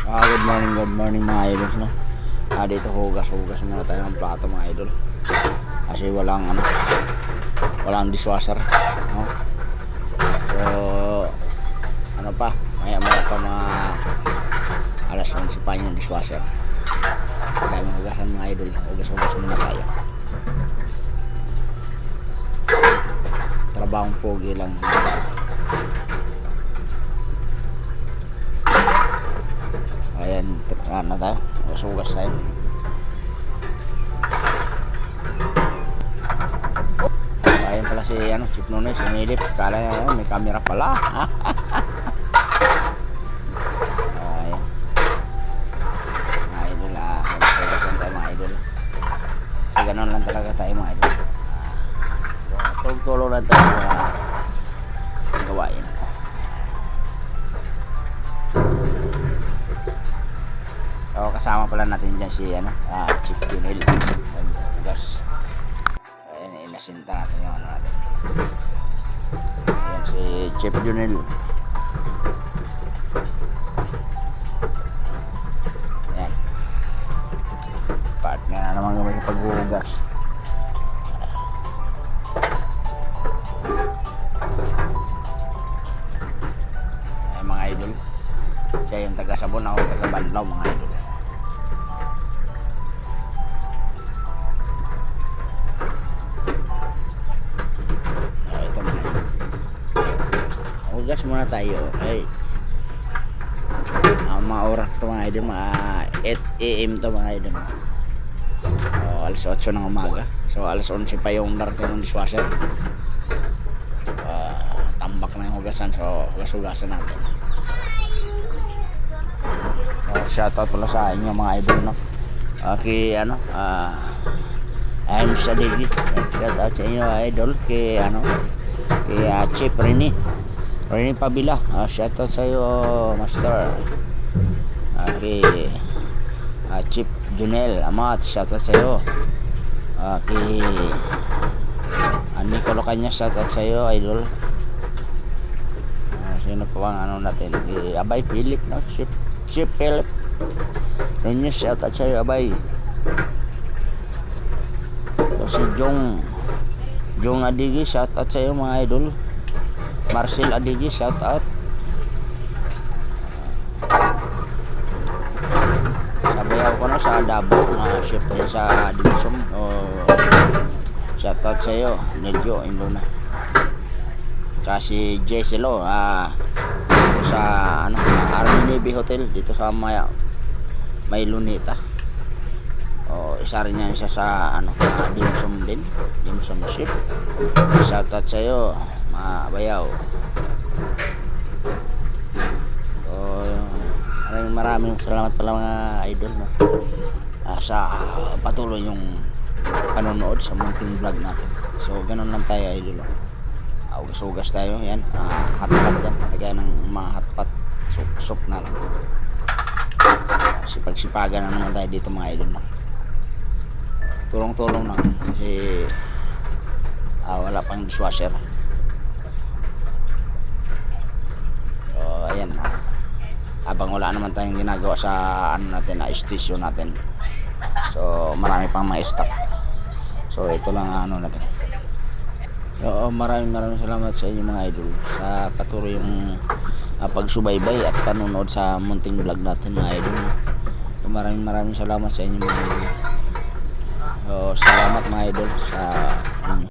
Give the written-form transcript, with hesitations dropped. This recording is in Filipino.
Good morning mga idol, no? Dito hugas muna tayo ng plato mga idol. Kasi walang dishwasher, no? So, maya pa mga alas 11 pa yung dishwasher. Dami hugasan mga idol, hugas muna tayo. Trabahong pogi lang. Ayan, tayo. Hugas tayo. Ayan pala si Chip Nunoy, si Milip. Kala niya may camera pala. Ayan. Mga idol, hugas lang tayo mga idol. Ganon lang talaga tayo mga idol. Tulong lang tayo gawain. So, kasama pala natin dyan si Chip Junel. Hugas. Ayan, inasinta natin yung natin. Ayan si Chip Junel. Ayan. Partner na naman kami sa paghuhugas. Ayan mga idol. Siya yung taga-sabon, ako yung taga-banlaw mga idol. Hugas muna tayo, okay? Mga oras ito mga idol, mga 8 AM ito mga idol. Alas 8 ng umaga. So alas 11 pa yung darating ng dishwasher. Tambak na yung hugasan, so hugasan natin. Shoutout pala sa inyo mga idol, no? Kay I'm Sadigi. Shoutout sa inyo idol, kay Chip Rene Pabila. Shoutout sa iyo master. Kay Chip Junel Amat, shoutout sa iyo. Kay Nicolo Kanya, shoutout sa iyo idol. Sino pa bang natin? Kay Abay Philip, no? Chip Philip Nunez, shoutout sa iyo Abay. Si Jong Adigi, shoutout sa iyo mga idol. Marcel Adigi, shoutout. Sabayaw ko na sa Davao na chef din sa Division. Shoutout sa iyo Neljo Indona. Tsaka si Jesselo dito sa Army Navy Hotel dito sa May Lunita. Isa rin yan siya sa Dimsum din, Dimsum ship. Shoutout sa iyo Bayaw. Maraming salamat pala mga idol, no? Sa patuloy yung panonood sa munting vlog natin. So ganun lang tayo idol. Hugas tayo yan. Hotpot yan, lagay ng mga hotpot, soup na lang. Sipag-sipagan na naman tayo dito mga idol, no? Tulong-tulong lang kasi wala pang dishwasher. So ayan, habang wala naman tayong ginagawa sa station natin, so marami pang ma-stock. So ito lang natin. So maraming salamat sa inyo mga idol sa patuloy yung pagsubaybay at panonood sa munting vlog natin mga idol. So, maraming salamat sa inyo mga idol. So salamat mga idol sa inyo.